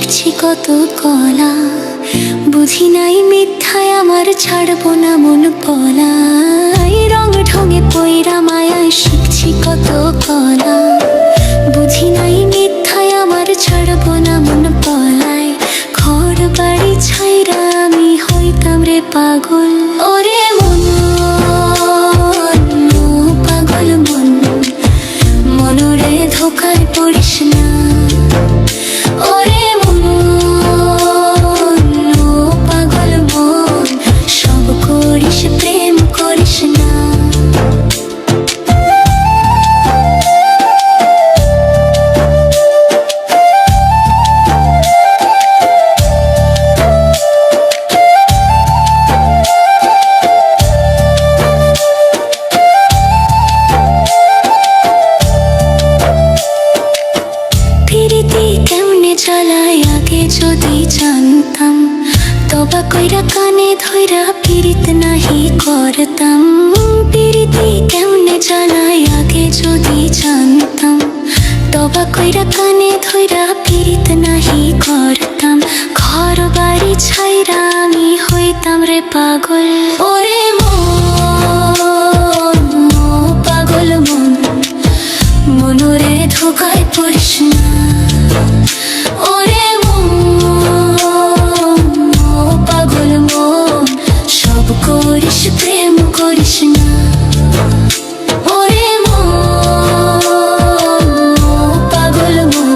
শিখছি কত কলা, বুঝি নাই মিথ্যায় আমার ছাড়বো না মন পলা। রং ঢঙে পইরা মায়ায় শিখছি কত কলা, বুঝি নাই মিথ্যায় আমার ছাড়বো না মন পলায়। ঘর বাড়ি ছাইরা আমি হইতাম রে পাগল। ওরে মন পাগল মন, মনরে ধোকায় পড়িস না। ওরে মন পাগল মন, সব করিস প্রেম করিস না। কেমনে চালাই আগে যদি জানতাম, তবা কইরা কানে ধইরা পিরিত নাহি করতাম। পিরিতি কেমনে চালাই আগে যদি জানতাম, তবা কইরা কানে ধইরা পিরিত নাহি করতাম। ঘর বাড়ি ছাইরা আমি হইতাম রে পাগল। ওরে মন পাগল মন, মনরে ধোকায় পড়িস না। ওরে মন পাগল মন, সব করিস প্রেম করিস না। ওরে মন পাগল মন,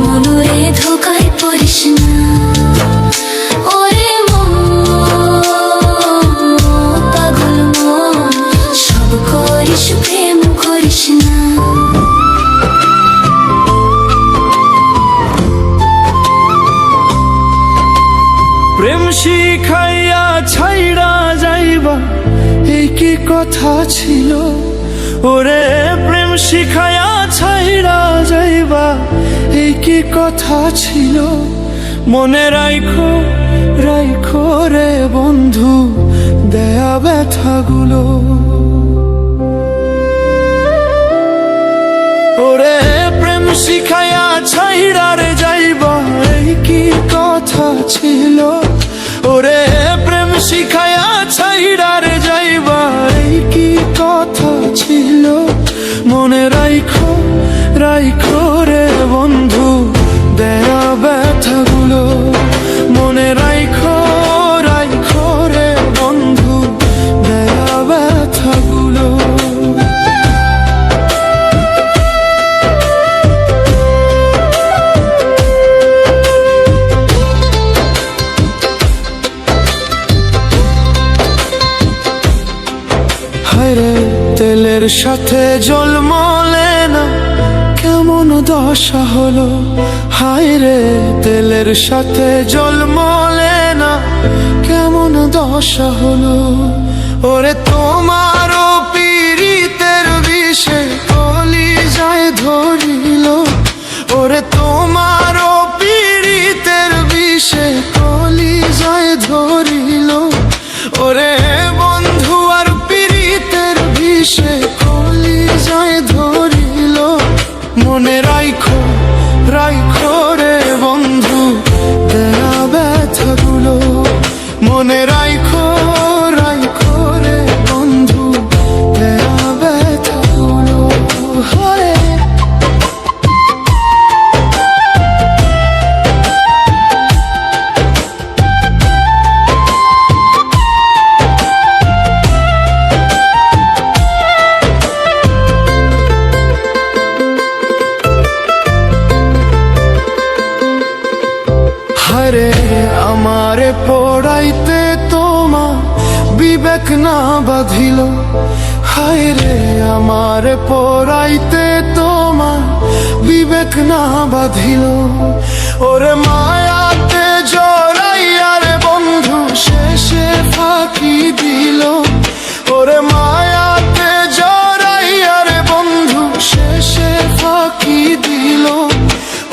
মনরে ধোকায় পড়িস না। ওরে মন পাগল মন, সব করিস প্রেম করিস না। প্রেম শিখাইয়া ছাইড়া যাইবা এই কি কথা ছিল? ওরে প্রেম শিখাইয়া ছাইড়া যাইবা এই কি কথা ছিল? মনে রাইখো রাইখো রে বন্ধু দেয়া ব্যথাগুলো। ওরে প্রেম শিখাইয়া ছাইড়া রে যাইবা এই কি কথা ছিল? ওরে প্রেম শিখাইয়া ছাইড়া রে যাইবা এই কি কথা ছিল? মনে রাইখো রাইখো রে বন্ধু দেয়া ব্যথাগুলো। মনে রাইখো রাইখো রে বন্ধু দেয়া ব্যথাগুলো। হায়রে তেলের সাথে জল মলে না কেমন দশা হলো? হায়রে তেলের সাথে জল মলে না কেমন দশা হলো? ওরে তোমারও পীড়িতের বিষে কলিজায় ধরিল। ওরে তোমারও পীড়িতের বিষে কলিজায় ধরিল। ওরে বন্ধু আর পীড়িতের বিষে কলিজায় ধরিল। মনে রাইখো রাইখো রে বন্ধু দেয়া ব্যথাগুলো। মনে রাইখো রাইখো রে বন্ধু দেয়া ব্যথাগুলো। হয় হায়রে আমারে পড়াইতে তোমা বিবেক না বাঁধিল। হায়রে আমারে পড়াইতে তোমা বিবেক না বাঁধিল। ওরে মায়াতে জড়াইয়া রে বন্ধু শেষে ফাঁকি দিল। ওরে মায়াতে জড়াইয়া রে বন্ধু শেষে ফাঁকি দিল।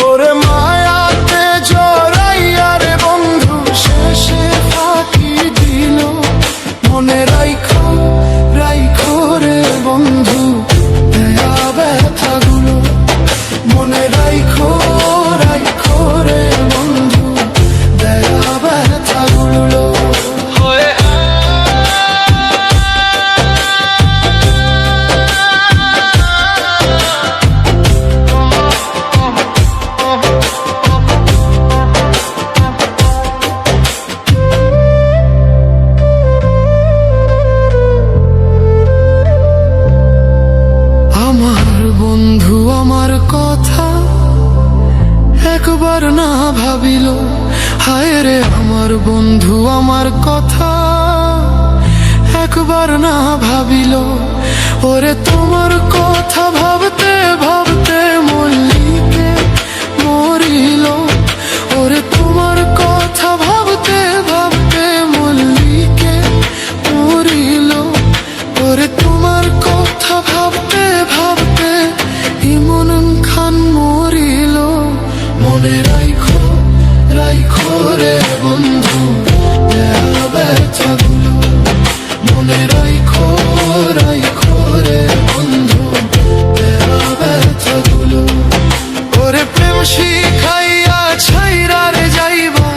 ওরে মায়াতে জড়াইয়া রে বন্ধু শেষে ফাঁকি দিল। মনে রাইখো রাইখো রে বন্ধু দেয়া ব্যথাগুলো। মনে রাইখো রাইখো রে একবার না ভাবিল, হায় রে আমার বন্ধু আমার কথা একবার না ভাবিল। ওরে তোমার কথা ভাবতে ভাবতে মল্লিকে মরিল। ওরে তোমার কথা ভাবতে ভাবতে মল্লিকে মরিল। ওরে তোমার কথা ভাবতে ভাবতে ইমন খান মরিল। মনে রাইখো রাইখো রে বন্ধু দেয়া ব্যথাগুলো, মনে রাইখো রাইখো রে বন্ধু দেয়া ব্যথাগুলো। ওরে প্রেম শিখাইয়া ছাইরা রে যাইবা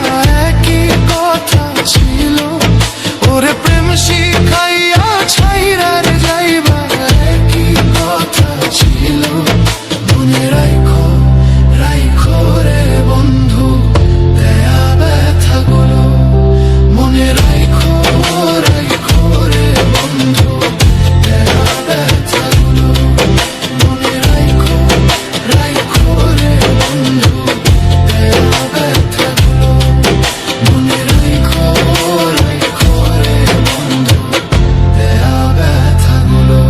একই কথা ছিল। ওরে প্রেম শিখাইয়া ছাইরা রে যাইবা একই কথা ছিল। মনে রাইখো রাইখো রে বন্ধু দেয়া ব্যথাগুলো, মনে রাইখো রাইখো রে বন্ধু দেয়া ব্যথাগুলো। মনে রাইখো রাইখো রে বন্ধু দেয়া ব্যথাগুলো, মনে রাইখো রাইখো রে বন্ধু দেয়া ব্যথাগুলো।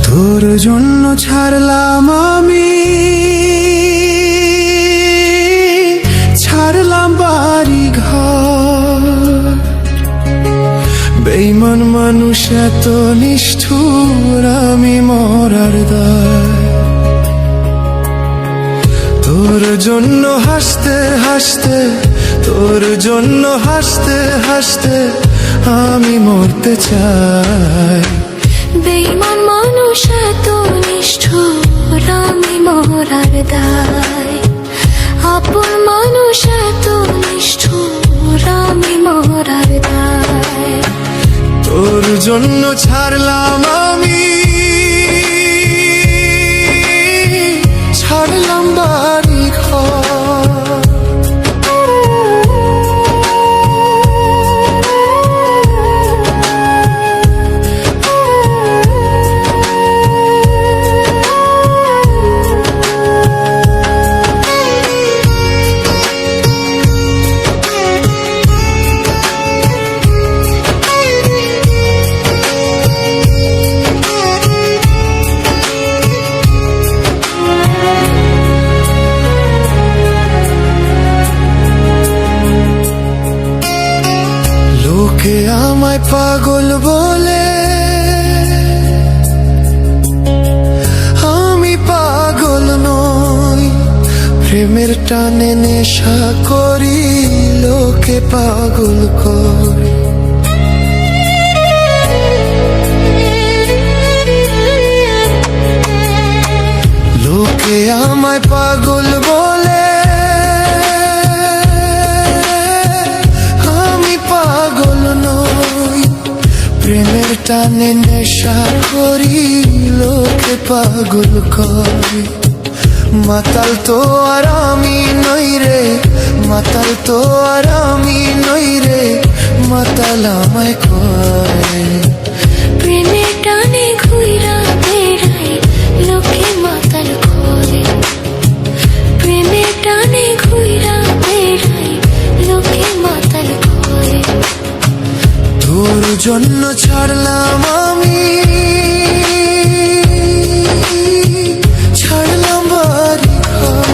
তোর জন্য ছাড়লাম আমি, ছাড়লাম বাড়ি ঘর। বেঈমান মানুষ এত নিষ্ঠুর আমি মরার দায়। তোর জন্য হাসতে হাসতে, তোর জন্য হাসতে হাসতে আমি মরতে চাই। বেঈমান মানুষ এত নিষ্ঠুর আমি মরার দায়। আপন মানুষ এত নিষ্ঠুর আমি মরার দায়। তোর জন্য ছাড়লাম আমি, ছাড়লাম বাড়ি ঘর। লোকে আমায় পাগল বলে, আমি পাগল নই। প্রেমের টানে নেশা করি, লোকে পাগল করে। লোকে আমায় পাগল বলে, আমি পাগল নই। প্রেমের টানে নেশা করি, লোকে পাগল করে। মাতাল তো আর আমি নই রে, মাতাল তো আর আমি নই রে, মাতাল আমায় কয়। প্রেমের টানে ঘুইরা বেড়াই, লোকে মাতাল করে। প্রেমের টানে ঘুইরা বেড়াই, লোকে মাতাল করে। তোর জন্য ছাড়লাম আমি, ছাড়লাম বাড়ি ঘর।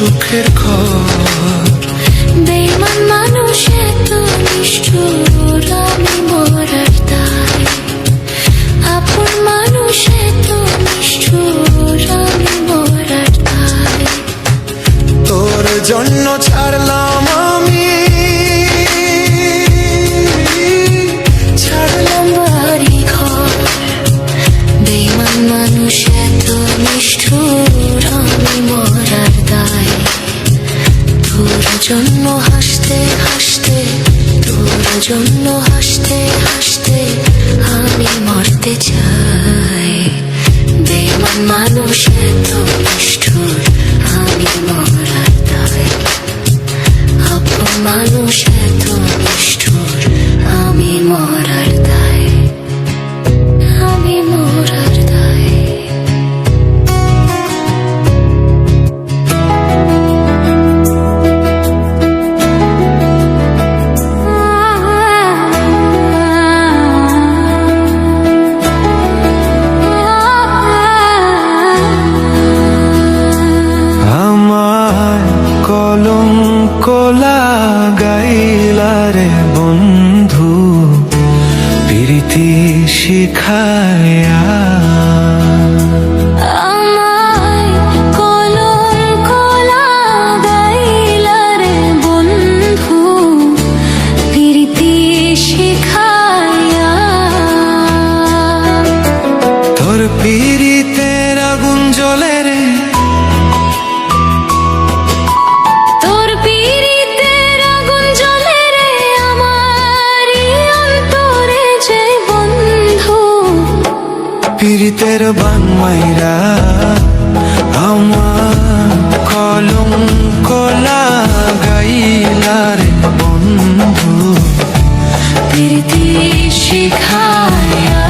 সুখের ঘর। বেঈমান মানুষ এত নিষ্ঠুর, আমি মরার দায়। আপন মানুষ এত নিষ্ঠুর, আমি মরার দায়। তোর জন্য ছাড়লাম আমি, ছাড়লাম বাড়ি ঘর। বেঈমান মানুষ এত নিষ্ঠুর, আমি মরার দায়। তোর জন্য হাসতে হাসতে, তোর জন্য হাসতে হাসতে আমি মরতে চাই। বেঈমান মানুষ এত নিষ্ঠুর, আমি মরার দায়। আপন মানুষ এত নিষ্ঠুর, আমি মরার দায়। আমি মরার দায়। আমার কলঙ্ক লাগাইলা রে বন্ধু, প্রীতি শিখায়া। আমায় কলঙ্ক লাগাইলা রে বন্ধু, প্রীতি শিখায়া। তোর পীড়িতের আগুন জ্বলে রে, তোর পীড়িতের আগুন জ্বলে রে আমারই অন্তরে যে বন্ধু। পীড়িতের বান মাইরা আমার কলঙ্ক লাগাইলা রে বন্ধু, প্রীতি শিখায়া।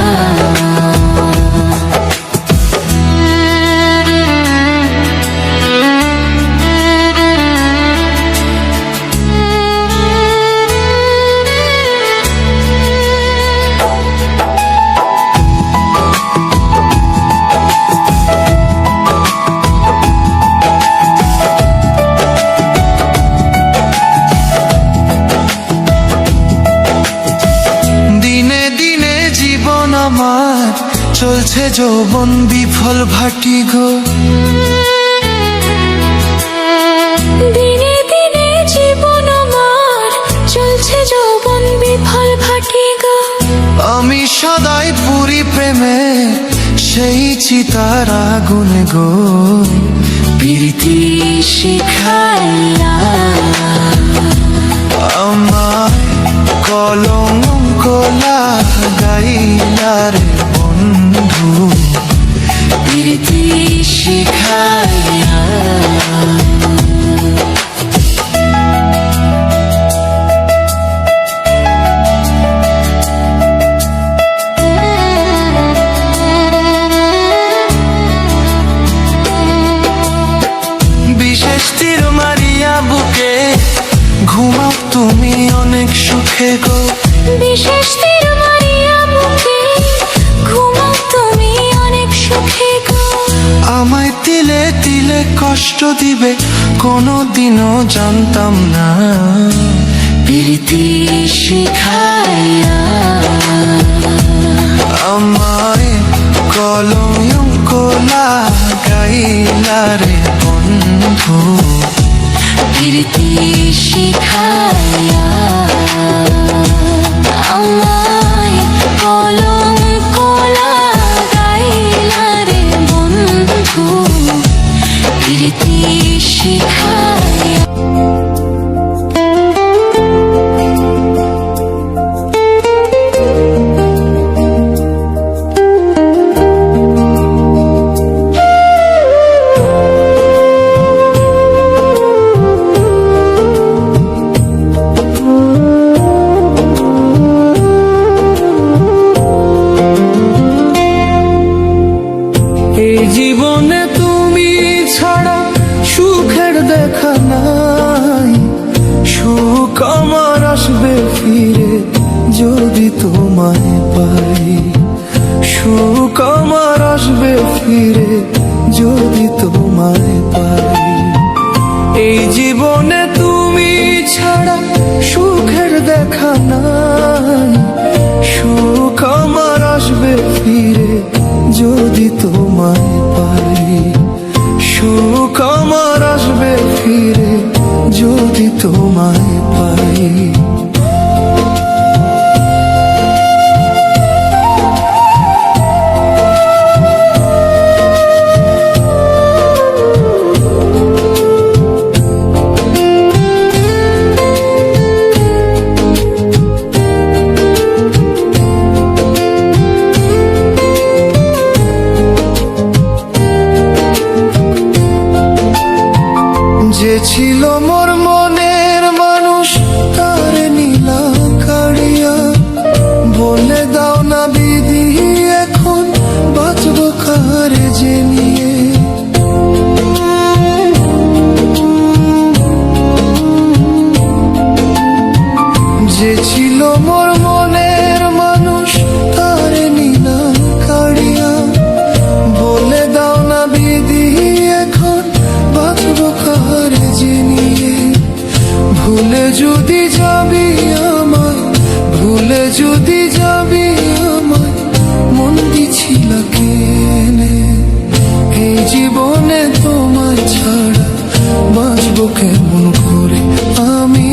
দিনে দিনে জীবন আমার চলছে যৌবন বিফল ভাটি গো। দিনে দিনে জীবন আমার চলছে যৌবন বিফল ভাটি গো। আমি সদাই পুরি প্রেমে সেই চিতার আগুনে গো। প্রীতি শিখায়া। আমার কলঙ্ক লাগাইলা রে বন্ধু, প্রীতি শিখায়া। বিশেষ তীর মারিয়া বুকে ঘুমাও তুমি অনেক সুখে গো। বিশেষ তীর মারিয়া বুকে ঘুমাও তুমি অনেক সুখে গো। আমায় তিলে তিলে কষ্ট দিবে কোনোদিনও জানতাম না। প্রীতি শিখায়া। আমায় কলঙ্ক লাগাইলা রে বন্ধু, প্রীতি শিখায়া। আমায় কলঙ্ক লাগাইলা রে বন্ধু, প্রীতি শিখায়া। এই জীবনে তুমি ছাড়া সুখের দেখা নাই। সুখ আমার আসবে ফিরে যদি তোমায় পাই। সুখ আমার আসবে ফিরে যদি তোমায় পাই। যদি তোমায় পাই, সুখ আমার আসবে ফিরে যদি তোমায় পাই। যে ছিল মোর মনের মানুষ তার নীলা কাড়িয়া, বলে দাও না বিধি এখন বাঁচবো কারে যে নিয়ে। যে ছিল মোর মনের মানুষ তার নীলা কাড়িয়া, বলে দাও না বিধি এখন বাঁচবো কারে যে নিয়ে। ভুলে যদি যাবি আমায়, ভুলে যদি যাবি আমায়, মন দিছিল কেনে। এই জীবনে তোমায় ছাড়া বাঁচবো কেমন করে আমি,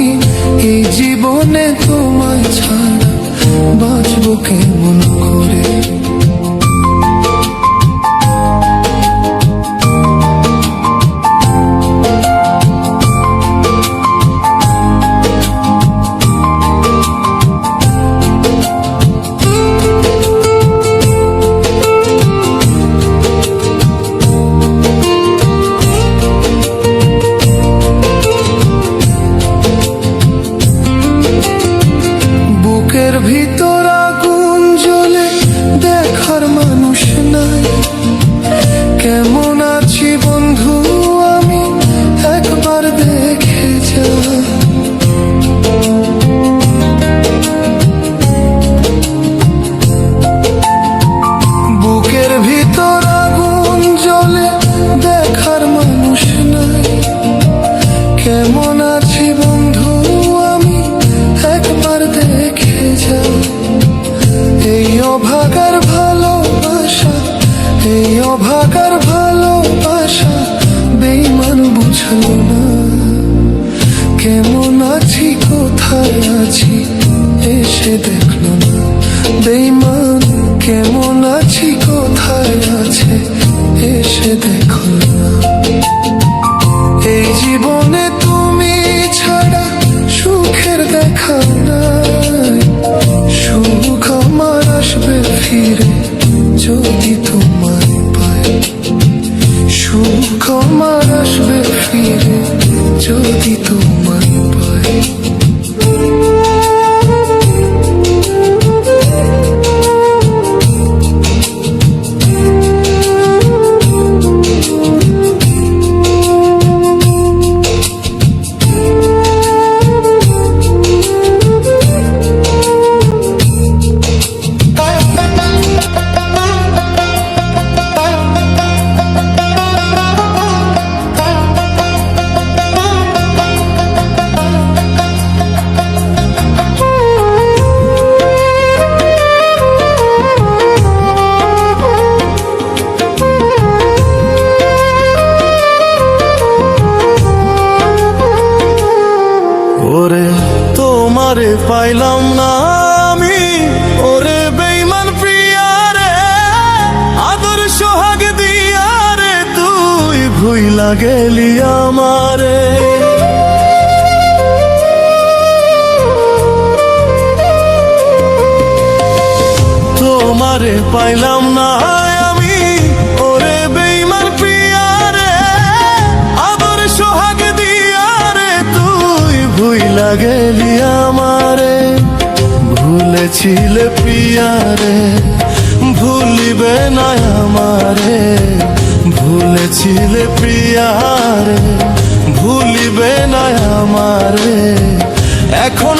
এই জীবনে তোমায় ছাড়া বাঁচবো কেমন করে। বুকের ভিতর আগুন জ্বলে দেখার মানুষ নাই, কেমন আছি বন্ধু আমি একবার দেখে যা। বুকের ভিতর আগুন জ্বলে দেখার মানুষ নাই, কেমন আছি বন্ধু আমি একবার দেখে যা। এই অভাগার ভালোবাসা, এই অভাগার ভালোবাসা বেঈমান বুঝলো না। কেমন আছি কোথায় আছি এসে দেখলো না, বেঈমান কেমন আছি কোথায় আছে এসে দেখলো না। এই জীবনে তুমি ছাড়া সুখের দেখা নাই, সুখ আমার আসবে ফিরে যদি তোমায় পাই, সুখ আমার আসবে ফিরে যদি তোমায় পাই। ওরে তোমারে পাইলাম না আমি, ওরে বেঈমান প্রিয়া রে, আদর সোহাগ দিয়া রে তুই ভুইলা গেলি আমারে। তোমারে পাইলাম না আমি, ওরে বেঈমান প্রিয়া রে, আদর সোহাগ দিয়া রে তুই ভুইলা গেলি আমারে। ভুলেছিলে প্রিয়া রে ভুলিবে না আমারে, ভুলেছিলে প্রিয়া রে ভুলিবে না আমারে। এখন